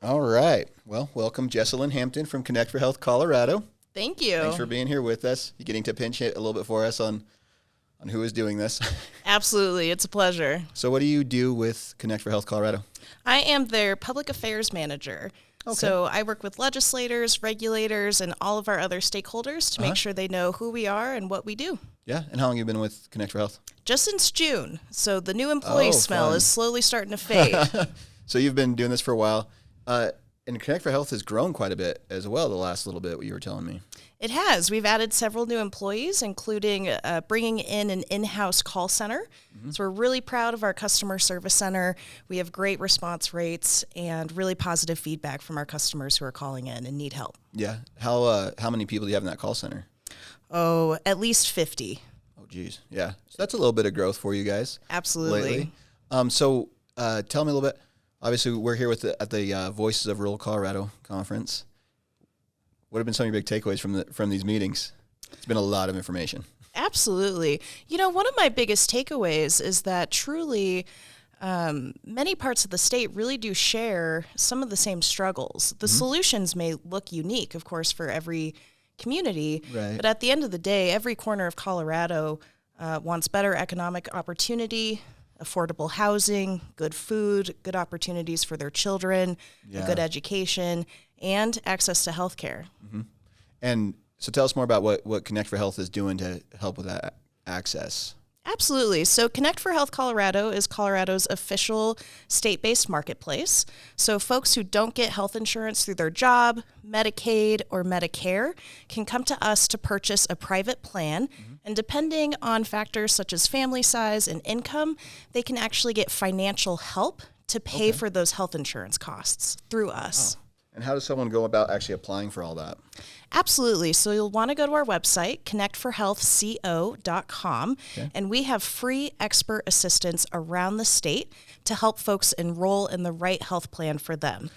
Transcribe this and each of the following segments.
All right. Well, welcome Jesselyn Hampton from Connect for Health Colorado. Thank you. Thanks for being here with us. You getting to pinch hit a little bit for us on who is doing this. Absolutely. It's a pleasure. So what do you do with Connect for Health Colorado? I am their public affairs manager. Okay. So I work with legislators, regulators, and all of our other stakeholders to make sure they know who we are and what we do. Yeah. And how long have you been with Connect for Health? Just since June. So the new employee smell fun. is slowly starting to fade. So you've been doing this for a while. And Connect for Health has grown quite a bit as well the last little bit, what you were telling me. It has. We've added several new employees, including bringing in an in-house call center. So we're really proud of our customer service center. We have great response rates and really positive feedback from our customers who are calling in and need help. Yeah. How many people do you have in that call center? Oh, at least 50. Oh, geez. Yeah. So that's a little bit of growth for you guys. Absolutely. Lately. So tell me a little bit. Obviously, we're here at the Voices of Rural Colorado conference. What have been some of your big takeaways from these meetings? It's been a lot of information. Absolutely. You know, one of my biggest takeaways is that truly many parts of the state really do share some of the same struggles. The solutions may look unique, of course, for every community, Right. but at the end of the day, every corner of Colorado wants better economic opportunity, affordable housing, good food, good opportunities for their children, a good education, and access to health care. And so tell us more about what Connect for Health is doing to help with that access. Absolutely. So Connect for Health Colorado is Colorado's official state-based marketplace. So folks who don't get health insurance through their job, Medicaid, or Medicare can come to us to purchase a private plan. And depending on factors such as family size and income, they can actually get financial help to pay for those health insurance costs through us. And how does someone go about actually applying for all that? Absolutely. So you'll want to go to our website, connectforhealthco.com, and we have free expert assistance around the state to help folks enroll in the right health plan for them.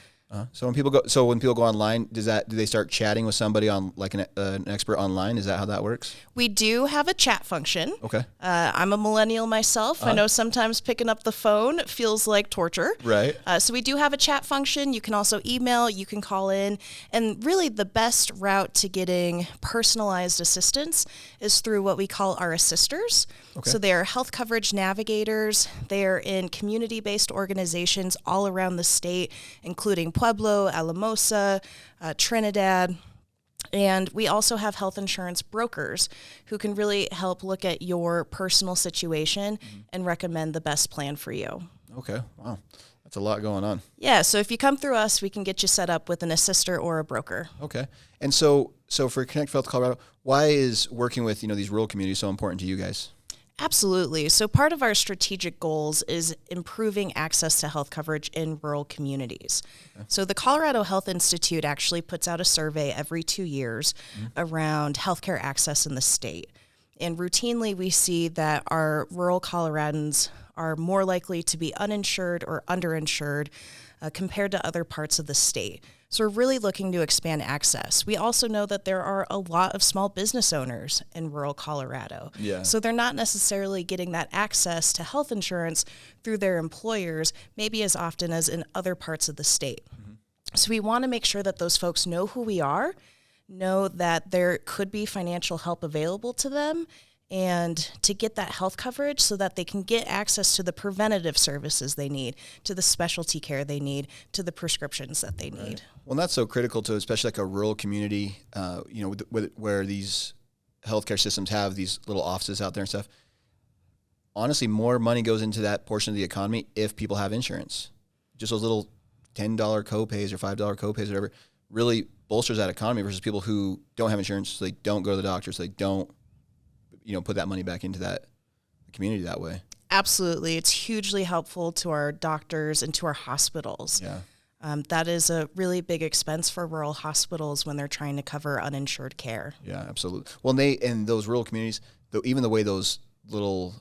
So when people go online, do they start chatting with somebody on like an expert online? Is that how that works? We do have a chat function. Okay. I'm a millennial myself. I know sometimes picking up the phone feels like torture. Right. So we do have a chat function. You can also email, you can call in. And really the best route to getting personalized assistance is through what we call our assisters. Okay. So they are health coverage navigators. They are in community-based organizations all around the state, including Pueblo, Alamosa, Trinidad. And we also have health insurance brokers who can really help look at your personal situation and recommend the best plan for you. Okay. Wow. That's a lot going on. Yeah, so if you come through us, we can get you set up with an assister or a broker. Okay. And so for Connect for Health Colorado, why is working with, these rural communities so important to you guys? Absolutely. So part of our strategic goals is improving access to health coverage in rural communities. Okay. So the Colorado Health Institute actually puts out a survey every 2 years around healthcare access in the state. And routinely we see that our rural Coloradans are more likely to be uninsured or underinsured compared to other parts of the state. So we're really looking to expand access. We also know that there are a lot of small business owners in rural Colorado. Yeah. So they're not necessarily getting that access to health insurance through their employers, maybe as often as in other parts of the state. So we want to make sure that those folks know who we are, know that there could be financial help available to them, and to get that health coverage so that they can get access to the preventative services they need, to the specialty care they need, to the prescriptions that they need. Well, and that's so critical to especially like a rural community, where these healthcare systems have these little offices out there and stuff. Honestly, more money goes into that portion of the economy if people have insurance. Just those little $10 copays or $5 copays, whatever, really bolsters that economy versus people who don't have insurance, so they don't go to the doctor, so they don't put that money back into that community that way. Absolutely. It's hugely helpful to our doctors and to our hospitals. Yeah. That is a really big expense for rural hospitals when they're trying to cover uninsured care. Yeah, absolutely. Well, and those rural communities, even the way those little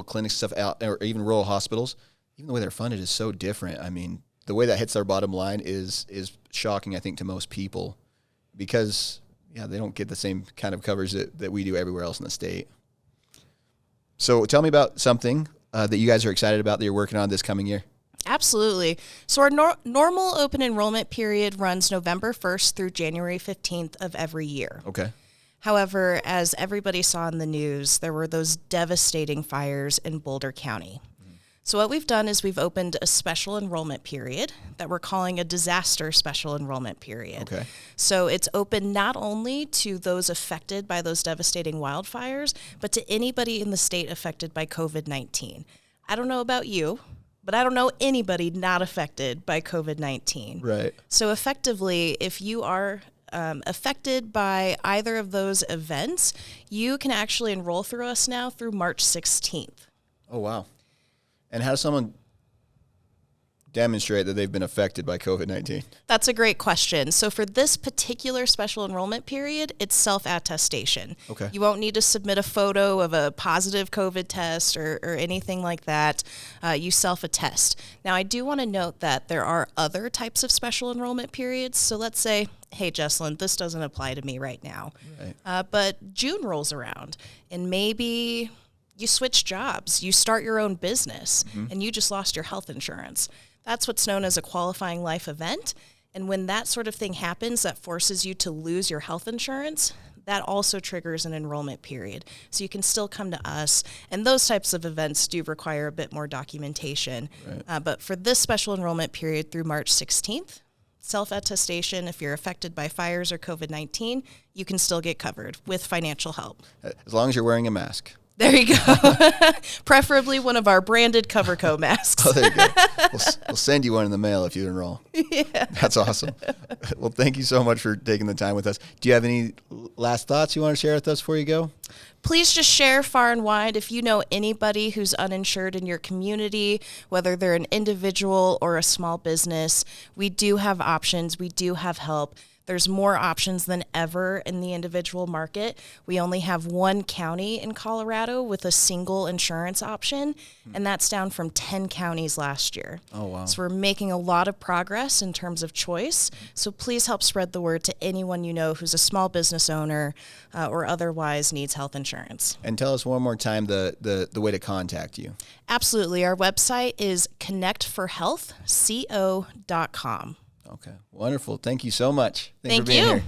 clinics stuff out, or even rural hospitals, even the way they're funded is so different. I mean, the way that hits their bottom line is shocking, I think, to most people, because they don't get the same kind of coverage that we do everywhere else in the state. So tell me about something that you guys are excited about that you're working on this coming year. Absolutely. So our normal open enrollment period runs November 1st through January 15th of every year. Okay. However, as everybody saw in the news, there were those devastating fires in Boulder County. So what we've done is we've opened a special enrollment period that we're calling a disaster special enrollment period. Okay. So it's open not only to those affected by those devastating wildfires, but to anybody in the state affected by COVID-19. I don't know about you, but I don't know anybody not affected by COVID-19. Right. So effectively, if you are affected by either of those events, you can actually enroll through us now through March 16th. Oh, wow. And how does someone demonstrate that they've been affected by COVID-19? That's a great question. So for this particular special enrollment period, it's self-attestation. Okay. You won't need to submit a photo of a positive COVID test or anything like that. You self-attest. Now, I do want to note that there are other types of special enrollment periods. So let's say, hey, Jesslyn, this doesn't apply to me right now. Right. But June rolls around, and maybe you switch jobs, you start your own business, and you just lost your health insurance. That's what's known as a qualifying life event. And when that sort of thing happens, that forces you to lose your health insurance, that also triggers an enrollment period. So you can still come to us. And those types of events do require a bit more documentation. Right. But for this special enrollment period through March 16th, self-attestation, if you're affected by fires or COVID-19, you can still get covered with financial help. As long as you're wearing a mask. There you go. Preferably one of our branded CoverCo masks. Oh, there you go. We'll send you one in the mail if you enroll. Yeah. That's awesome. Well, thank you so much for taking the time with us. Do you have any last thoughts you want to share with us before you go? Please just share far and wide if you know anybody who's uninsured in your community, whether they're an individual or a small business. We do have options. We do have help. There's more options than ever in the individual market. We only have one county in Colorado with a single insurance option, and that's down from 10 counties last year. Oh, wow. So we're making a lot of progress in terms of choice. So please help spread the word to anyone you know who's a small business owner or otherwise needs health insurance. And tell us one more time the way to contact you. Absolutely. Our website is connectforhealthco.com. Okay. Wonderful. Thank you so much. Thanks Thank for being you. here.